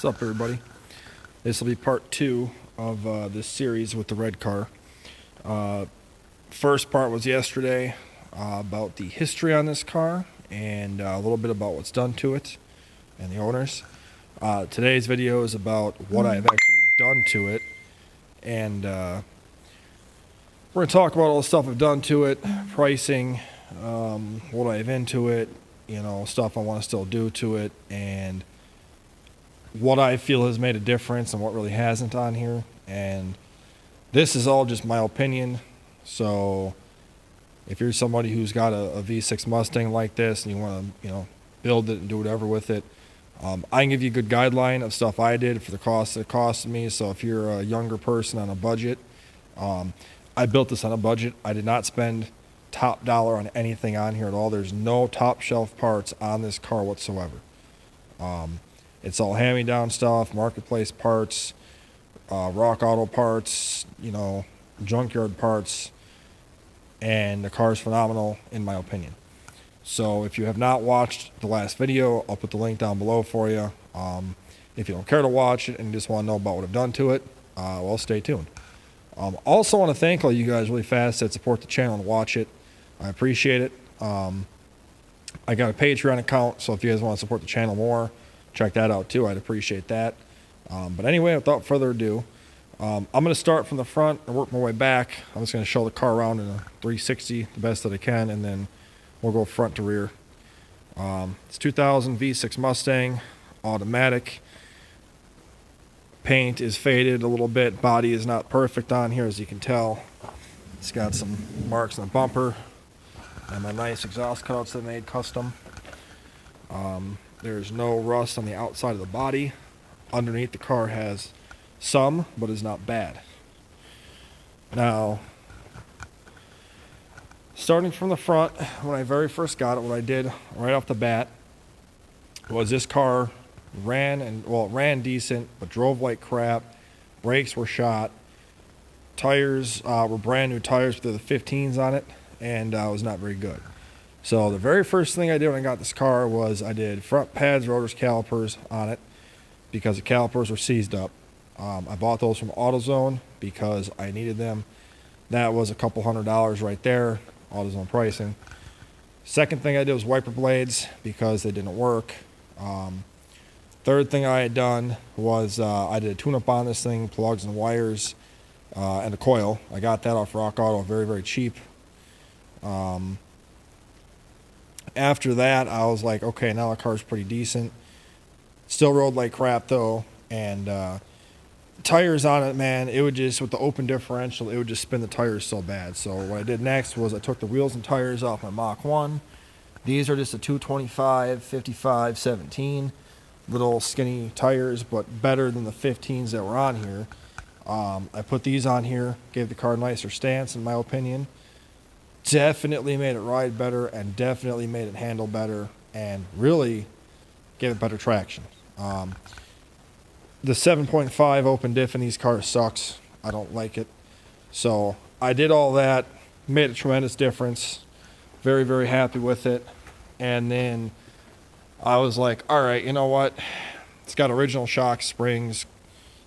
What's up, everybody? This will be part 2 of this series with the red car. First part was yesterday about the history on this car and a little bit about what's done to it and the owners. Today's video is about what I've actually done to it, and we're going to talk about all the stuff I've done to it, pricing, what I have into it, stuff I want to still do to it, and what I feel has made a difference and what really hasn't on here. And this is all just my opinion. So if you're somebody who's got a V6 Mustang like this and you want to, build it and do whatever with it, I can give you a good guideline of stuff I did for the cost it costed me. So if you're a younger person on a budget, I built this on a budget. I did not spend top dollar on anything on here at all. There's no top shelf parts on this car whatsoever. It's all hand-me-down stuff, marketplace parts, rock auto parts, junkyard parts, and the car's phenomenal in my opinion. So if you have not watched the last video, I'll put the link down below for you. If you don't care to watch it and just want to know about what I've done to it, well, stay tuned. Also want to thank all you guys really fast that support the channel and watch it. I appreciate it. I got a Patreon account, so if you guys want to support the channel more, check that out too. I'd appreciate that. But anyway, without further ado, I'm going to start from the front and work my way back. I'm just going to show the car around in a 360 the best that I can, and then we'll go front to rear. It's 2000 V6 Mustang, automatic. Paint is faded a little bit. Body is not perfect on here, as you can tell. It's got some marks on the bumper and my nice exhaust cutouts they made custom. There's no rust on the outside of the body. Underneath the car has some, but is not bad. Now, starting from the front, when I very first got it, what I did right off the bat was this car ran decent, but drove like crap. Brakes were shot. Tires were brand new tires, but they're the 15s on it, and it was not very good. So the very first thing I did when I got this car was I did front pads, rotors, calipers on it because the calipers were seized up. I bought those from AutoZone because I needed them. That was a couple $100 right there, AutoZone pricing. Second thing I did was wiper blades because they didn't work. Third thing I had done was I did a tune-up on this thing, plugs and wires, and a coil. I got that off Rock Auto very, very cheap. After that, I was like, okay, now the car's pretty decent. Still rode like crap, though. And tires on it, man, it would just, with the open differential, it would just spin the tires so bad. So what I did next was I took the wheels and tires off my Mach 1. These are just a 225, 55, 17. Little skinny tires, but better than the 15s that were on here. I put these on here, gave the car a nicer stance, in my opinion. Definitely made it ride better and definitely made it handle better and really gave it better traction. The 7.5 open diff in these cars sucks. I don't like it. So I did all that, made a tremendous difference. Very, very happy with it. And then I was like, all right, you know what? It's got original shocks, springs,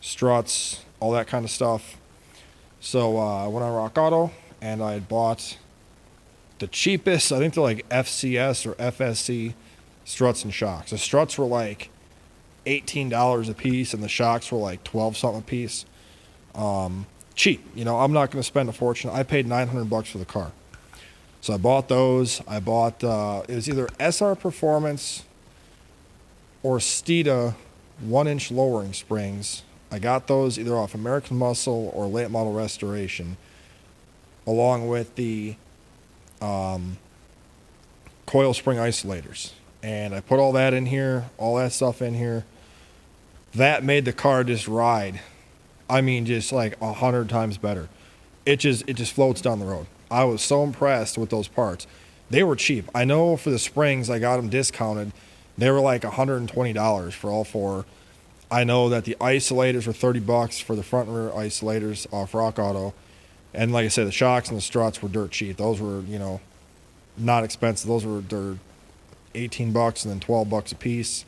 struts, all that kind of stuff. So I went on Rock Auto and I had bought the cheapest, I think they're like FCS or FSC struts and shocks. The struts were like $18 a piece and the shocks were like 12 something a piece. Cheap, I'm not going to spend a fortune. I paid $900 for the car. So I bought those. I bought, it was either SR Performance or Steeda 1-inch lowering springs. I got those either off American Muscle or Late Model Restoration, along with the coil spring isolators. And I put all that in here, all that stuff in here. That made the car just ride. I mean, just like 100 times better. It just floats down the road. I was so impressed with those parts. They were cheap. I know for the springs, I got them discounted. They were like $120 for all four. I know that the isolators were $30 for the front and rear isolators off Rock Auto. And like I said, the shocks and the struts were dirt cheap. Those were, not expensive. Those were $18 and then $12 a piece.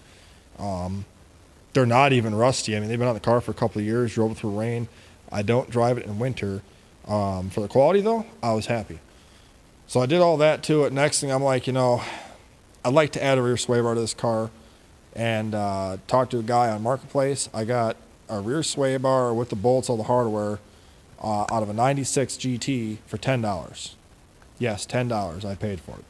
they're not even rusty. I mean, they've been on the car for a couple of years, drove it through rain. I don't drive it in winter. For the quality, though, I was happy. So I did all that to it. Next thing, I'm like, I'd like to add a rear sway bar to this car, and talked to a guy on Marketplace. I got a rear sway bar with the bolts, all the hardware, out of a 96 GT for $10. Yes, $10 I paid for it.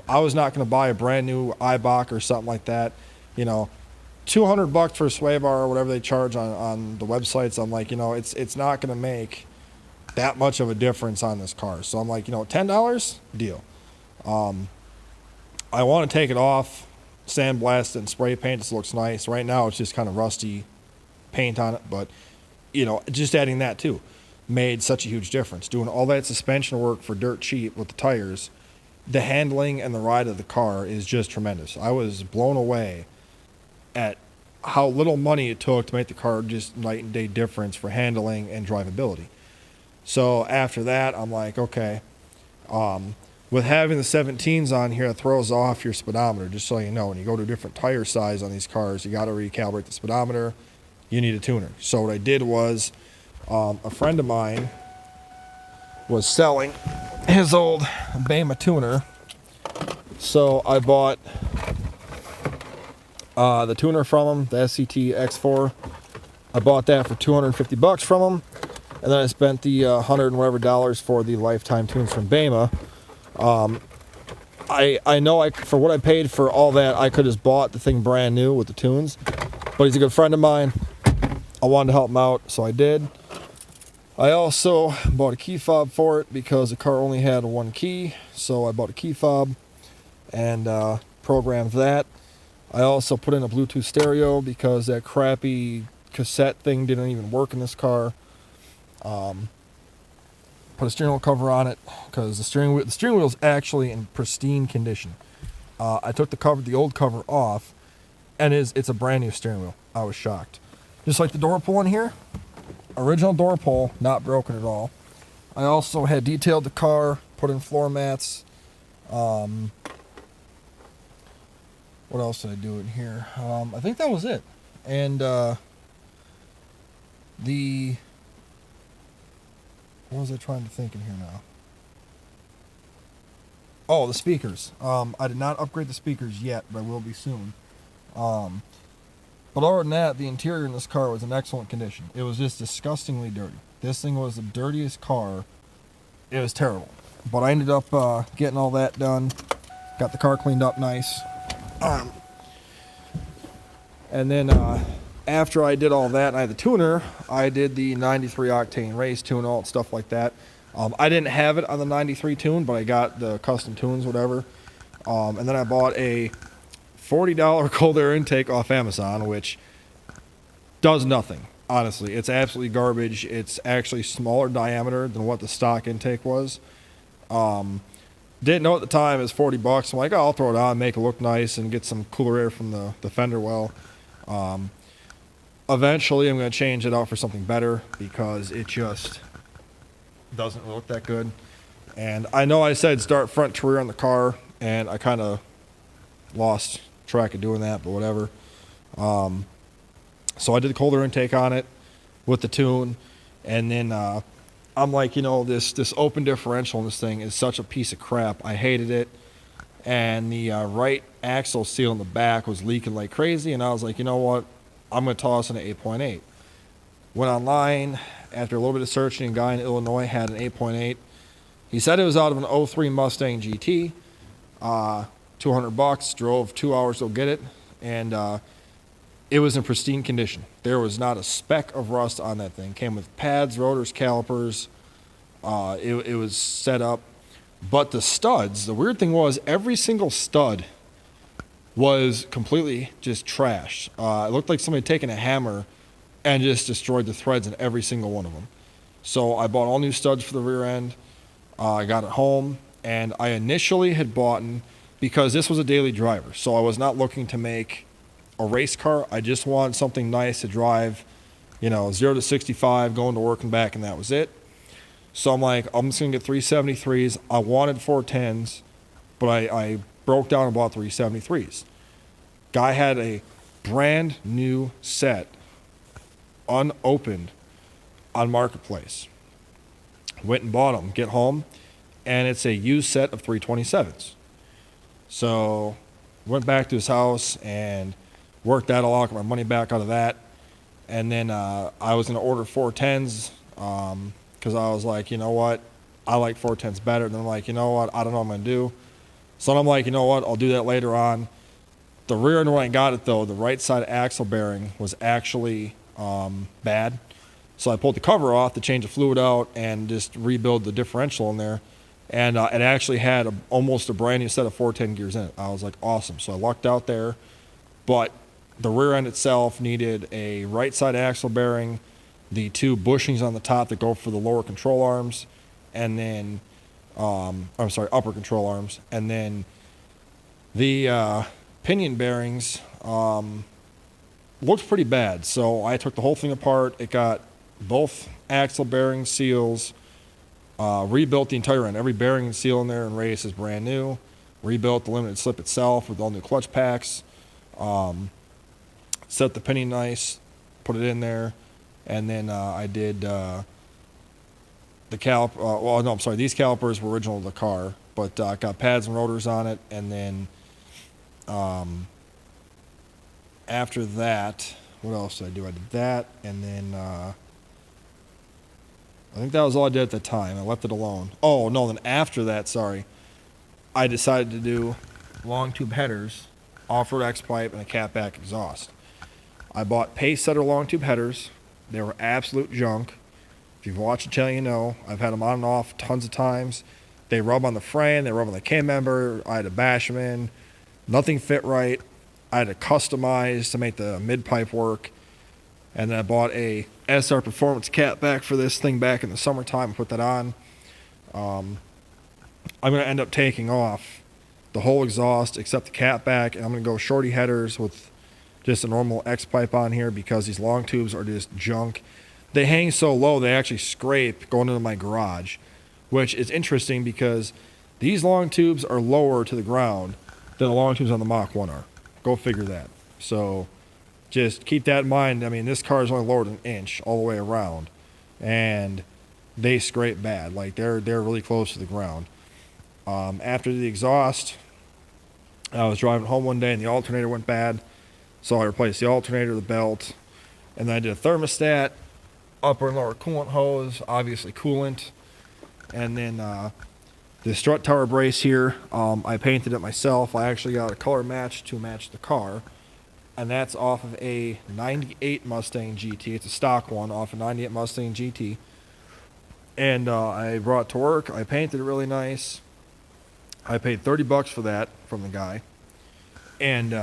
I was not going to buy a brand new Eibach or something like that. $200 for a sway bar or whatever they charge on the websites. I'm like, it's not going to make that much of a difference on this car. So I'm like, $10, deal. I want to take it off, sandblast it, and spray paint it so it looks nice. Right now it's just kind of rusty paint on it, but just adding that too made such a huge difference. Doing all that suspension work for dirt cheap with the tires, the handling and the ride of the car is just tremendous. I was blown away at how little money it took to make the car just night and day difference for handling and drivability. So after that, I'm like, okay, with having the 17s on here, it throws off your speedometer, just so you know. When you go to a different tire size on these cars, you got to recalibrate the speedometer. You need a tuner. So what I did was, a friend of mine was selling his old Bama tuner. So I bought the tuner from him, the SCT X4. I bought that for $250 from him. And then I spent the $100 and whatever dollars for the lifetime tunes from Bama. I know for what I paid for all that, I could have just bought the thing brand new with the tunes. But he's a good friend of mine. I wanted to help him out, so I did. I also bought a key fob for it because the car only had one key. So I bought a key fob and programmed that. I also put in a Bluetooth stereo because that crappy cassette thing didn't even work in this car. Put a steering wheel cover on it because the steering wheel is actually in pristine condition. I took the old cover off, and it's a brand new steering wheel. I was shocked. Just like the door pull in here, original door pull, not broken at all. I also had detailed the car, put in floor mats. What else did I do in here? I think that was it. And what was I trying to think in here now? Oh, the speakers. I did not upgrade the speakers yet, but I will be soon. But other than that, the interior in this car was in excellent condition. It was just disgustingly dirty. This thing was the dirtiest car. It was terrible. But I ended up getting all that done. Got the car cleaned up nice. And then after I did all that and I had the tuner, I did the 93 octane race tune, all stuff like that. I didn't have it on the 93 tune, but I got the custom tunes, whatever. And then I bought a $40 cold air intake off Amazon, which does nothing, honestly. It's absolutely garbage. It's actually smaller diameter than what the stock intake was. Didn't know at the time it was $40. I'm like, oh, I'll throw it on, make it look nice, and get some cooler air from the fender well. Eventually, I'm going to change it out for something better because it just doesn't look that good. And I know I said start front to rear on the car, and I kind of lost track of doing that, but whatever. So I did the cold air intake on it with the tune, and then I'm like, this open differential in this thing is such a piece of crap. I hated it. And the right axle seal in the back was leaking like crazy, and I was like, you know what? I'm going to toss in an 8.8. Went online after a little bit of searching. A guy in Illinois had an 8.8. He said it was out of an 03 Mustang GT. $200. Drove 2 hours to go get it, and it was in pristine condition. There was not a speck of rust on that thing. Came with pads, rotors, calipers. It was set up. But the studs, the weird thing was every single stud was completely just trashed. It looked like somebody had taken a hammer and just destroyed the threads in every single one of them. So I bought all new studs for the rear end. I got it home, and I initially had bought, because this was a daily driver, so I was not looking to make a race car. I just wanted something nice to drive, 0 to 65, going to work and back, and that was it. So I'm like, I'm just going to get 373s. I wanted 410s, but I broke down and bought 373s. Guy had a brand new set, unopened, on Marketplace. Went and bought them. Get home, and it's a used set of 327s. So went back to his house and worked that all out, got my money back out of that. And then I was going to order 410s because I was like, you know what? I like 410s better. And then I'm like, you know what? I don't know what I'm going to do. So I'm like, you know what? I'll do that later on. The rear end when I got it, though, the right side axle bearing was actually bad. So I pulled the cover off to change the fluid out and just rebuild the differential in there. And it actually had almost a brand new set of 410 gears in it. I was like, awesome. So I lucked out there. But the rear end itself needed a right side axle bearing, the 2 bushings on the top that go for the lower control arms, and then, upper control arms. And then the pinion bearings looked pretty bad. So I took the whole thing apart. It got both axle bearing seals, rebuilt the entire end. Every bearing and seal in there and race is brand new. Rebuilt the limited slip itself with all new clutch packs. Set the pinion nice, put it in there, and then I did the these calipers were original to the car, but got pads and rotors on it, and then after that, what else did I do? I did that, and then I think that was all I did at the time. I left it alone. Oh, no, then after that, I decided to do long tube headers, off-road X-pipe, and a catback exhaust. I bought pace setter long tube headers. They were absolute junk. If you've watched the channel, you know. I've had them on and off tons of times. They rub on the frame. They rub on the K-member. I had to bash them in. Nothing fit right. I had to customize to make the mid-pipe work. And then I bought a SR Performance catback for this thing back in the summertime and put that on. I'm going to end up taking off the whole exhaust except the catback, and I'm going to go shorty headers with just a normal X-pipe on here because these long tubes are just junk. They hang so low they actually scrape going into my garage, which is interesting because these long tubes are lower to the ground than the long tubes on the Mach 1 are. Go figure that. So just keep that in mind. I mean, this car is only lowered an inch all the way around, and they scrape bad. Like they're really close to the ground. After the exhaust, I was driving home one day and the alternator went bad. So I replaced the alternator, the belt, and then I did a thermostat, upper and lower coolant hose, obviously coolant, and then the strut tower brace here, I painted it myself. I actually got a color match to match the car, and that's off of a 98 Mustang GT. It's a stock one off a 98 Mustang GT, and I brought it to work. I painted it really nice. I paid $30 for that from the guy, and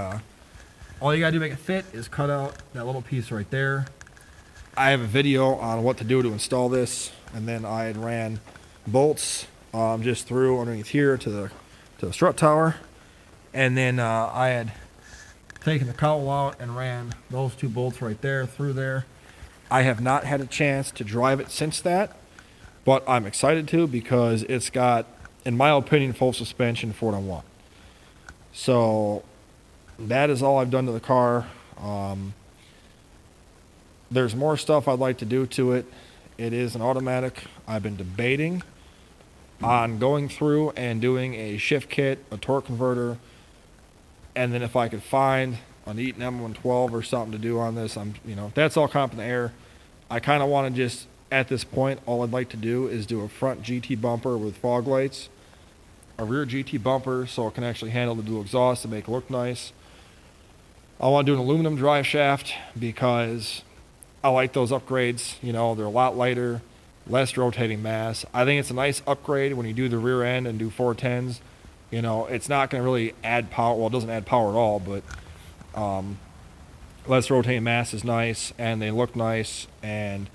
all you gotta do to make it fit is cut out that little piece right there. I have a video on what to do to install this, and then I had ran bolts just through underneath here to the strut tower, and then I had taken the cowl out and ran those 2 bolts right there through there. I have not had a chance to drive it since that, but I'm excited to because it's got, in my opinion, full suspension for what I want. So that is all I've done to the car. There's more stuff I'd like to do to it. It is an automatic. I've been debating on going through and doing a shift kit, a torque converter, and then if I could find an Eaton M112 or something to do on this, that's all kind of in the air. I kind of want to just, at this point, all I'd like to do is do a front GT bumper with fog lights, a rear GT bumper so it can actually handle the dual exhaust to make it look nice. I want to do an aluminum drive shaft because I like those upgrades. They're a lot lighter, less rotating mass. I think it's a nice upgrade when you do the rear end and do 410s. It's not going to really add power. Well, it doesn't add power at all, but less rotating mass is nice, and they look nice. And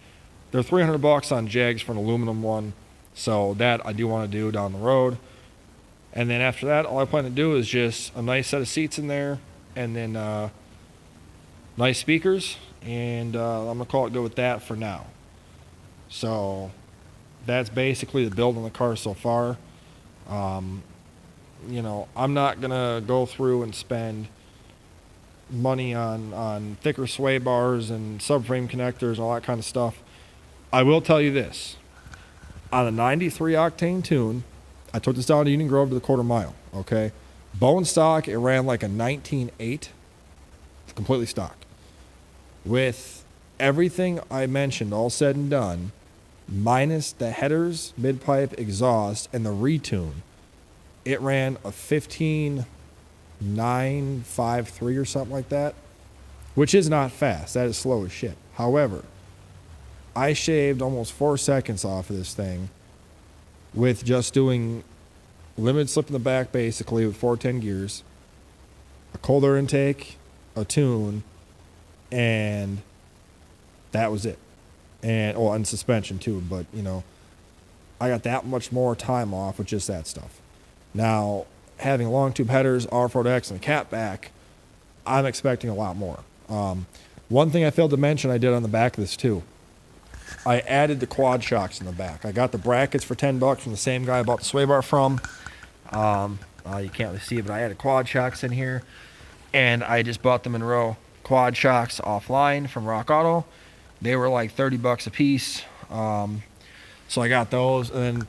they're $300 on Jags for an aluminum one, so that I do want to do down the road. And then after that, all I plan to do is just a nice set of seats in there, and then nice speakers, and I'm going to call it good with that for now. So that's basically the build on the car so far. I'm not going to go through and spend money on thicker sway bars and subframe connectors and all that kind of stuff. I will tell you this. On a 93 octane tune, I took this down to Union Grove to the quarter mile, okay? Bone stock, it ran like a 19.8, completely stock. With everything I mentioned all said and done, minus the headers, mid-pipe, exhaust, and the retune, it ran a 15.953 or something like that, which is not fast. That is slow as shit. However, I shaved almost 4 seconds off of this thing with just doing limited slip in the back, basically, with 410 gears, a cold air intake, a tune, and that was it. And suspension too, but you know, I got that much more time off with just that stuff. Now, having long tube headers, off-road X, and a cat back, I'm expecting a lot more. One thing I failed to mention I did on the back of this too, I added the quad shocks in the back. I got the brackets for $10 from the same guy I bought the sway bar from. You can't really see it, but I added quad shocks in here, and I just bought the Monroe quad shocks offline from Rock Auto. They were like $30 a piece, so I got those. And then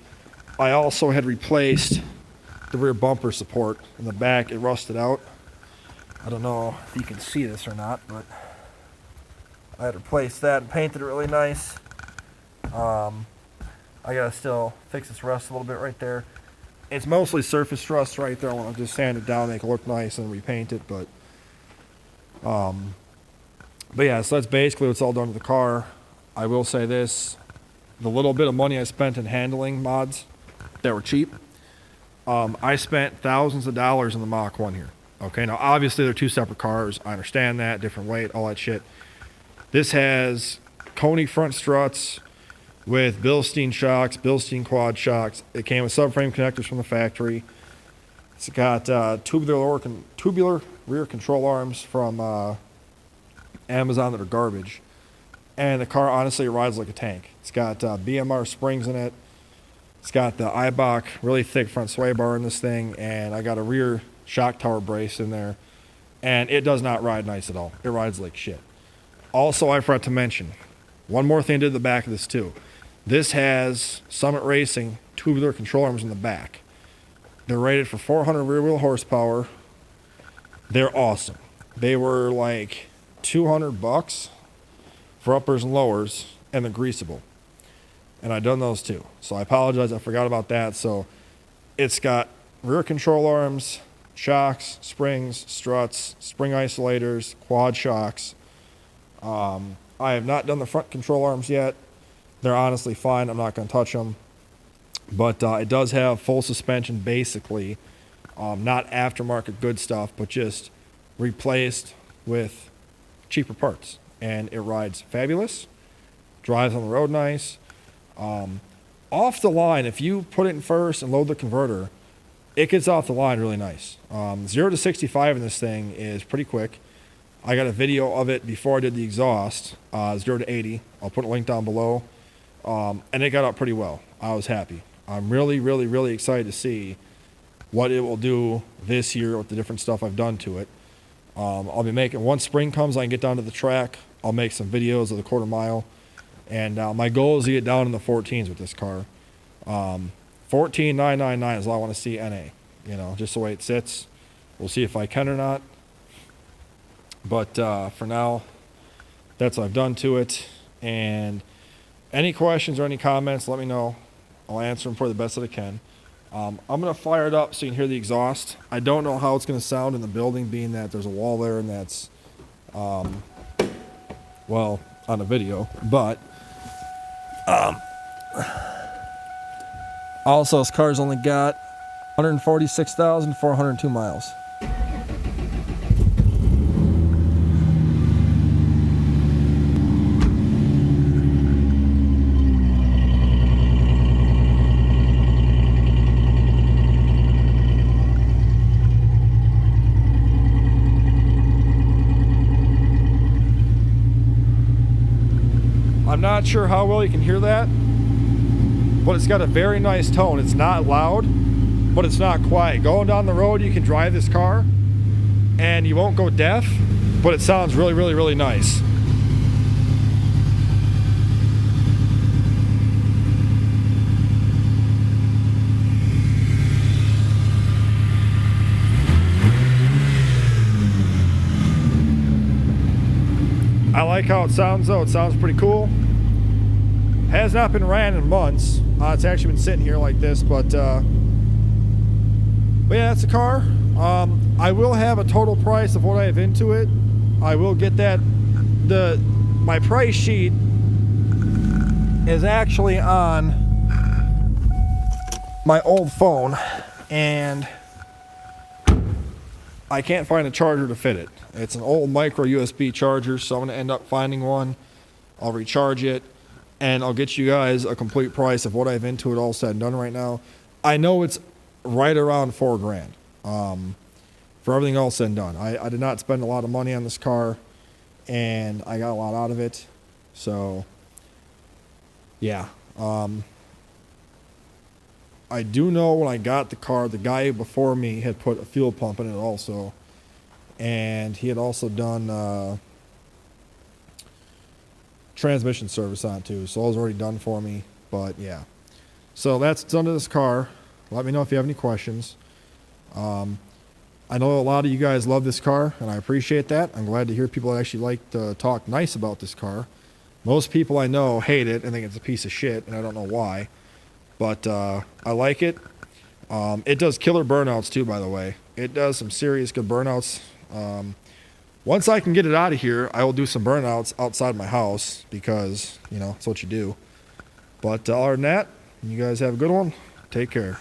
I also had replaced the rear bumper support in the back. It rusted out. I don't know if you can see this or not, but I had replaced that and painted it really nice. I gotta still fix this rust a little bit right there. It's mostly surface rust right there. I want to just sand it down, make it look nice, and repaint it. But yeah, so that's basically what's all done to the car. I will say this: the little bit of money I spent in handling mods that were cheap, I spent thousands of dollars in the Mach 1 here. Okay, now obviously they're two separate cars. I understand that, different weight, all that shit. This has Coney front struts with Bilstein shocks, Bilstein quad shocks. It came with subframe connectors from the factory. It's got tubular rear control arms from Amazon that are garbage. And the car honestly rides like a tank. It's got BMR springs in it. It's got the Eibach really thick front sway bar in this thing, and I got a rear shock tower brace in there. And it does not ride nice at all. It rides like shit. Also, I forgot to mention, one more thing I did to the back of this too. This has Summit Racing tubular control arms in the back. They're rated for 400 rear wheel horsepower. They're awesome. They were like $200 for uppers and lowers, and they're greasable. And I done those too. So I apologize, I forgot about that. So it's got rear control arms, shocks, springs, struts, spring isolators, quad shocks. I have not done the front control arms yet. They're honestly fine. I'm not going to touch them. But it does have full suspension, basically. Not aftermarket good stuff, but just replaced with cheaper parts. And it rides fabulous. Drives on the road nice. Off the line, if you put it in first and load the converter, it gets off the line really nice. 0 to 65 in this thing is pretty quick. I got a video of it before I did the exhaust. 0 to 80. I'll put a link down below. And it got up pretty well. I was happy. I'm really, really, really excited to see what it will do this year with the different stuff I've done to it. I'll be making, once spring comes, I can get down to the track. I'll make some videos of the quarter mile. And my goal is to get down in the 14s with this car. 14,999 is all I want to see NA. You know, just the way it sits. We'll see if I can or not. But for now, that's what I've done to it. And any questions or any comments, let me know. I'll answer them for the best that I can. I'm going to fire it up so you can hear the exhaust. I don't know how it's going to sound in the building, being that there's a wall there and that's, well, on a video. But also, this car's only got 146,402 miles. I'm not sure how well you can hear that, but it's got a very nice tone. It's not loud, but it's not quiet. Going down the road, you can drive this car and you won't go deaf, but it sounds really, really, really nice. I like how it sounds though. It sounds pretty cool. Has not been ran in months. It's actually been sitting here like this, but yeah, that's a car. I will have a total price of what I have into it. I will get that. My price sheet is actually on my old phone, and I can't find a charger to fit it. It's an old micro USB charger, so I'm going to end up finding one. I'll recharge it, and I'll get you guys a complete price of what I have into it all said and done right now. I know it's right around $4,000 for everything all said and done. I did not spend a lot of money on this car, and I got a lot out of it. So, yeah. I do know when I got the car, the guy before me had put a fuel pump in it also. And he had also done transmission service on it too. So it was already done for me. But yeah. So that's done to this car. Let me know if you have any questions. I know a lot of you guys love this car, and I appreciate that. I'm glad to hear people that actually like to talk nice about this car. Most people I know hate it and think it's a piece of shit, and I don't know why. But I like it. It does killer burnouts too, by the way. It does some serious good burnouts. Once I can get it out of here, I will do some burnouts outside my house because, you know, it's what you do. But other than that, you guys have a good one. Take care.